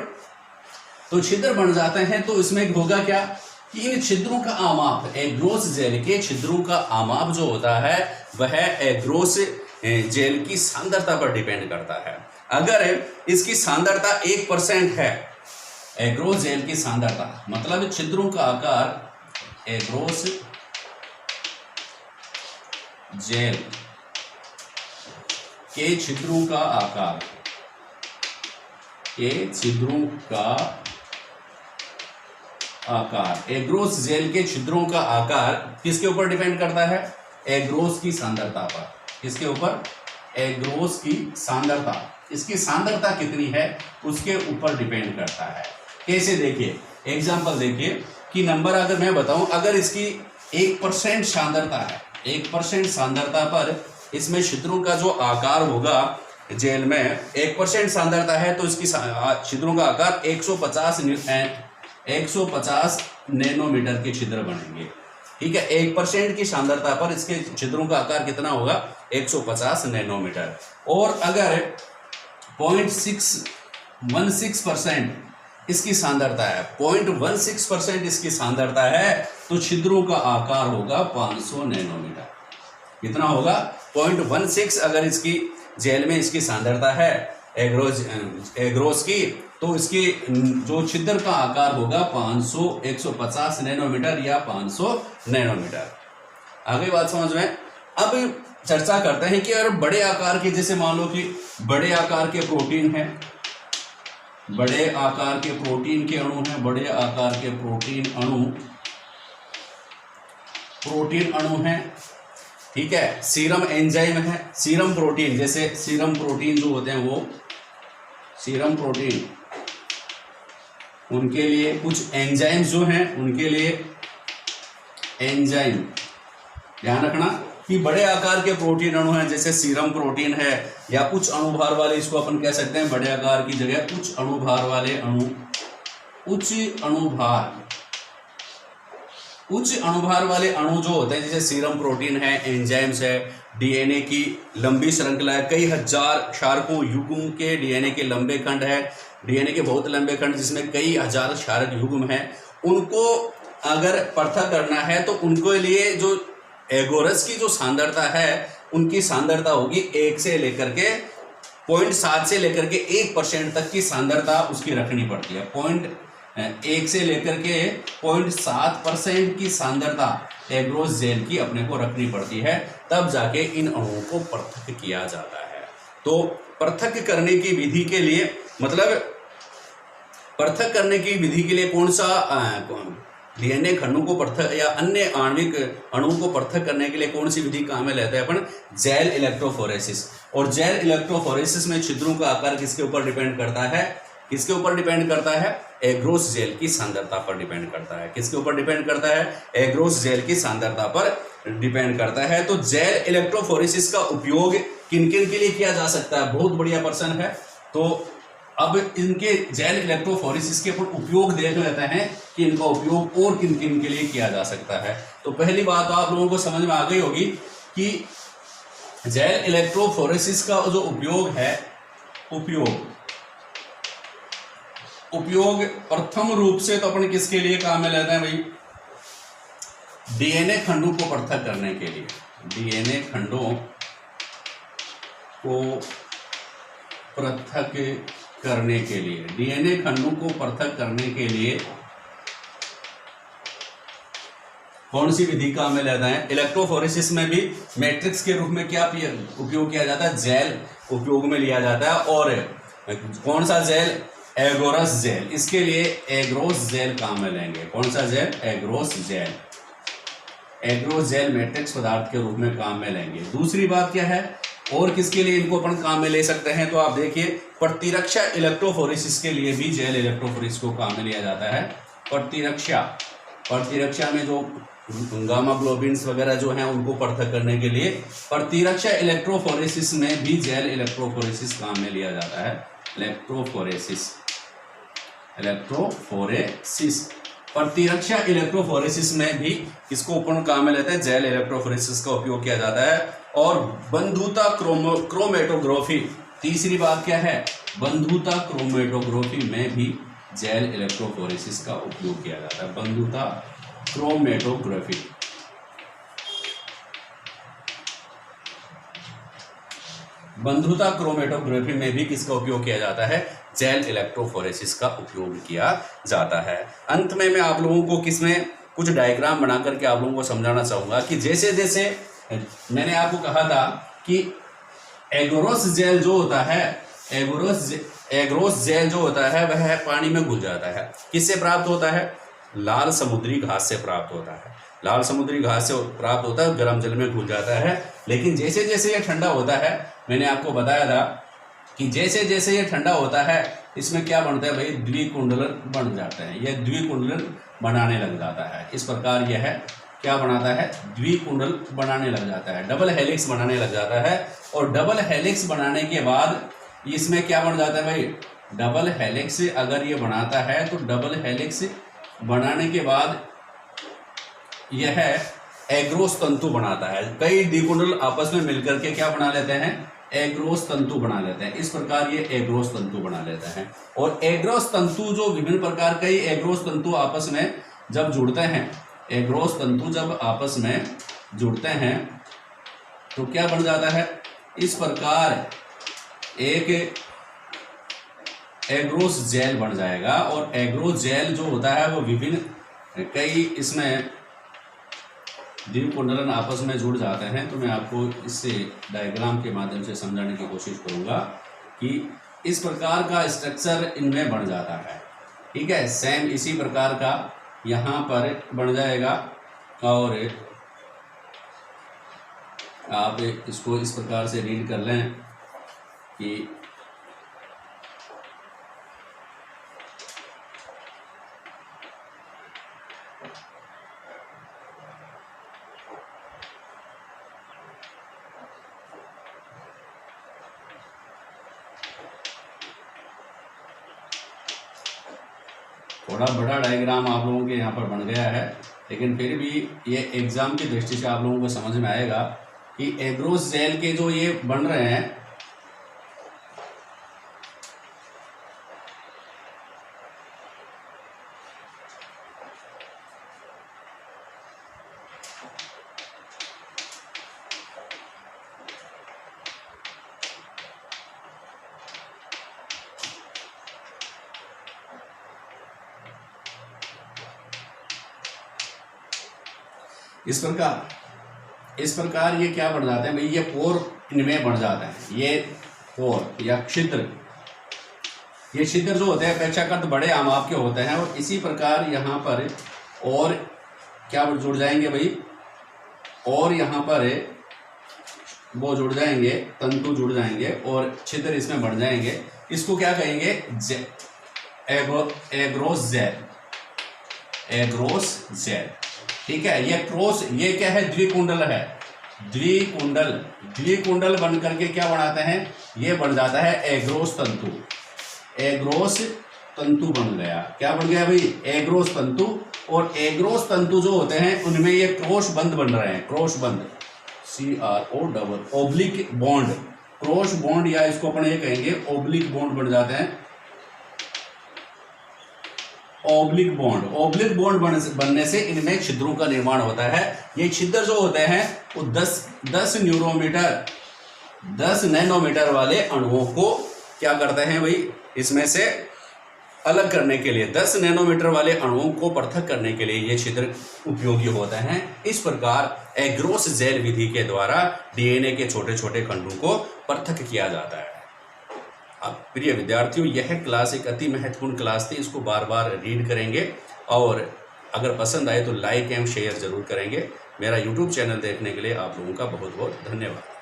तो छिद्र बन जाते हैं तो इसमें होगा क्या कि इन छिद्रों का आमाप, एग्रोस जेल के छिद्रों का आमाप जो होता है वह एग्रोस जेल की सांद्रता पर डिपेंड करता है। अगर इसकी सांद्रता 1% है, एग्रोस जेल की सांद्रता मतलब छिद्रों का आकार, एग्रोस जेल के छिद्रों का आकार, के छिद्रों का आकार, एग्रोस जेल के छिद्रों का आकार किसके ऊपर डिपेंड करता है? एग्रोस की सांद्रता पर। किसके ऊपर? एग्रोस की सांद्रता, इसकी सांद्रता कितनी है उसके ऊपर डिपेंड करता है। कैसे? देखिए एग्जांपल देखिए कि नंबर अगर मैं बताऊं, अगर इसकी 1% सांद्रता है, 1% सांद्रता पर इसमें छिद्रों का जो आकार होगा जेल में, 1% सांद्रता है तो इसकी छिद्रों का आकार 150 नैनोमीटर के छिद्र बनेंगे। ठीक है, 1% की सांद्रता पर इसके छिद्रों का आकार कितना होगा? 150 नैनोमीटर। और अगर 0.16% इसकी सांद्रता है, 0.16% इसकी सांद्रता है तो छिद्रों का आकार होगा 500 नैनोमीटर। कितना होगा? 0.16 अगर इसकी जेल में इसकी सांद्रता है एग्रोस की, तो इसकी जो छिद्र का आकार होगा 150 नैनोमीटर या 500 नैनोमीटर। आगे बात समझ में। अब चर्चा करते हैं कि अगर बड़े आकार के, जैसे मान लो कि बड़े आकार के प्रोटीन हैं, बड़े आकार के प्रोटीन के अणु हैं, बड़े आकार के प्रोटीन अणु हैं, ठीक है। सीरम एंजाइम है, सीरम प्रोटीन, जैसे सीरम प्रोटीन जो होते हैं वो सीरम प्रोटीन, उनके लिए कुछ एंजाइम जो हैं उनके लिए एंजाइम, ध्यान रखना कि बड़े आकार के प्रोटीन अणु हैं जैसे सीरम प्रोटीन है, या कुछ अणुभार वाले, इसको अपन कह सकते हैं बड़े आकार की जगह कुछ अणुभार वाले अणु, उच्च अणुभार वाले अणु जो होते हैं जैसे सीरम प्रोटीन है, एंजाइम्स है, डीएनए की लंबी श्रृंखला है, कई हजार क्षारकों युग्म के डीएनए के लंबे खंड है, डीएनए के बहुत लंबे खंड जिसमें कई हजार क्षारक युग्म हैं, उनको अगर पृथक करना है तो उनके लिए जो एगोरस की जो सांद्रता है उनकी सांद्रता होगी 1 से लेकर के 0.7 से लेकर के 1% तक की सांद्रता उसकी रखनी पड़ती है। 1 से लेकर के 0.7% की सांद्रता एग्रोस जेल की अपने को रखनी पड़ती है, तब जाके इन अणुओं को पृथक किया जाता है। तो पृथक करने की विधि के लिए, मतलब पृथक करने की विधि के लिए कौन सा डीएनए खंडों को पृथक या अन्य आणविक अणुओं को पृथक करने के लिए कौन सी विधि काम में लेते हैं अपन? Gel electrophoresis. और जेल इलेक्ट्रोफोरेसिस में छिद्रों का आकार किसके ऊपर डिपेंड करता है? किसके ऊपर डिपेंड करता है? एग्रोस जेल की सांद्रता पर डिपेंड करता है। किसके ऊपर डिपेंड करता है? एग्रोस जेल की सांद्रता पर डिपेंड करता है। तो जेल इलेक्ट्रोफोरेसिस का उपयोग किन किन के लिए किया जा सकता है? बहुत बढ़िया प्रश्न है। तो अब इनके जेल इलेक्ट्रोफोरेसिस के ऊपर उपयोग देख लेते हैं कि इनका उपयोग और किन किन के लिए किया जा सकता है। तो पहली बात तो आप लोगों को समझ में आ गई होगी कि जेल इलेक्ट्रोफोरेसिस का जो उपयोग है, उपयोग प्रथम रूप से तो अपन किसके लिए काम में लेते हैं भाई? डीएनए खंडों को पृथक करने के लिए। डीएनए खंडों को पृथक करने के लिए, डीएनए खंडों को पृथक करने के लिए कौन सी विधि काम में लेता है? इलेक्ट्रोफोरेसिस में भी मैट्रिक्स के रूप में क्या उपयोग किया जाता है? जेल उपयोग में लिया जाता है। और कौन सा जेल? एगोरस जेल। इसके लिए एग्रोस जेल काम में लेंगे। कौन सा gel? Agarose gel. Agarose gel matrix पदार्थ के रूप में काम में लेंगे। दूसरी बात क्या है, और किसके लिए इनको अपन काम में ले सकते हैं? तो आप देखिए, प्रतिरक्षा इलेक्ट्रोफोरेसिस के लिए भी जेल इलेक्ट्रोफोरेसिस को काम में लिया जाता है। प्रतिरक्षा में जो गामा ग्लोबिन्स वगैरह जो हैं उनको पृथक करने के लिए प्रतिरक्षा इलेक्ट्रोफोरेसिस में भी जेल इलेक्ट्रोफोरेसिस काम में लिया जाता है। इलेक्ट्रोफोरेसिस प्रतिरक्षा इलेक्ट्रोफोरेसिस में भी इसको अपन काम में लेते हैं, जेल इलेक्ट्रोफोरेसिस का उपयोग किया जाता है। और बंधुता क्रोमेटोग्राफी, तीसरी बात क्या है? बंधुता क्रोमेटोग्राफी में भी जेल इलेक्ट्रोफोरेसिस का उपयोग किया जाता है। बंधुता क्रोमेटोग्राफी, बंधुता क्रोमेटोग्राफी में भी किसका उपयोग किया जाता है? जेल इलेक्ट्रोफोरेसिस का उपयोग किया जाता है। अंत में मैं आप लोगों को किसमें कुछ डायग्राम बना करके आप लोगों को समझाना चाहूंगा कि जैसे जैसे मैंने आपको कहा था कि एगोरस जेल जो होता है, एग्रोस जेल जो होता है वह पानी में घुल जाता है। किससे प्राप्त होता है? लाल समुद्री घास से प्राप्त होता है। लाल समुद्री घास से प्राप्त होता है, गर्म जल में घुल जाता है। लेकिन जैसे जैसे ये ठंडा होता है, मैंने आपको बताया था कि जैसे जैसे ये ठंडा होता है इसमें क्या बनता है भाई? द्विकुंडलन बन जाते हैं। यह द्विकुंडलन बनाने लग जाता है। इस प्रकार यह क्या बनाता है? द्विकुंडल बनाने लग जाता है, डबल हेलिक्स बनाने लग जाता है। और डबल हेलिक्स बनाने के बाद इसमें क्या बन जाता है भाई? डबल हेलिक्स अगर ये बनाता है तो डबल हेलिक्स बनाने के बाद यह एग्रोस तंतु बनाता है। कई द्विकुंडल आपस में मिलकर के क्या बना लेते हैं? एग्रोस तंतु बना लेते हैं। इस प्रकार ये एग्रोस तंतु बना लेते हैं। और एग्रोस तंतु जो विभिन्न प्रकार कई एग्रोस तंतु आपस में जब जुड़ते हैं, एग्रोस तंतु जब आपस में जुड़ते हैं तो क्या बन जाता है? इस प्रकार एक एग्रोस जेल बन जाएगा। और एग्रोस जेल जो होता है वो विभिन्न कई इसमें द्विकुंडलन आपस में जुड़ जाते हैं। तो मैं आपको इससे डायग्राम के माध्यम से समझाने की कोशिश करूंगा कि इस प्रकार का स्ट्रक्चर इनमें बन जाता है। ठीक है, सेम इसी प्रकार का यहाँ पर बन जाएगा। और आप इसको इस प्रकार से रीड कर लें कि थोड़ा बड़ा डायग्राम आप लोगों के यहाँ पर बन गया है, लेकिन फिर भी ये एग्जाम की दृष्टि से आप लोगों को समझ में आएगा कि एग्रोसेल के जो ये बन रहे हैं, इस प्रकार ये क्या बन जाते हैं भाई, ये पोर इनमें बन जाते हैं। ये पोर या छिद्र, ये छिद्र जो होते हैं अपेक्षाकृत बड़े आमाप के होते हैं। और इसी प्रकार यहाँ पर और क्या जुड़ जाएंगे भाई, और यहाँ पर वो जुड़ जाएंगे, तंतु जुड़ जाएंगे और छिद्र इसमें बढ़ जाएंगे। इसको क्या कहेंगे, एग्रोसेल। एग्रोसेल, ठीक है। ये क्रॉस, ये क्या है, द्विकुंडल है। द्विकुंडल बन करके क्या बनाते हैं, ये बन जाता है एग्रोस तंतु। एग्रोस तंतु बन गया। क्या बन गया भाई, एग्रोस तंतु। और एग्रोस तंतु जो होते हैं उनमें ये क्रॉस बंद बन रहे हैं। क्रॉस बंद, CRO, oblique bond, cross bond, या इसको अपन ये कहेंगे ओब्लिक बॉन्ड बन जाते हैं। ओब्लिक बॉन्ड बनने से इनमें छिद्रों का निर्माण होता है। ये छिद्र जो होते हैं वो 10 नैनोमीटर वाले अणुओं को क्या करते हैं भाई, इसमें से अलग करने के लिए 10 नैनोमीटर वाले अणुओं को पृथक करने के लिए ये छिद्र उपयोगी होते हैं। इस प्रकार एग्रोसेल विधि के द्वारा DNA के छोटे छोटे खंडों को पृथक किया जाता है। अब प्रिय विद्यार्थियों, यह क्लास एक अति महत्वपूर्ण क्लास थी। इसको बार बार रीड करेंगे और अगर पसंद आए तो लाइक एवं शेयर जरूर करेंगे। मेरा YouTube चैनल देखने के लिए आप लोगों का बहुत बहुत धन्यवाद।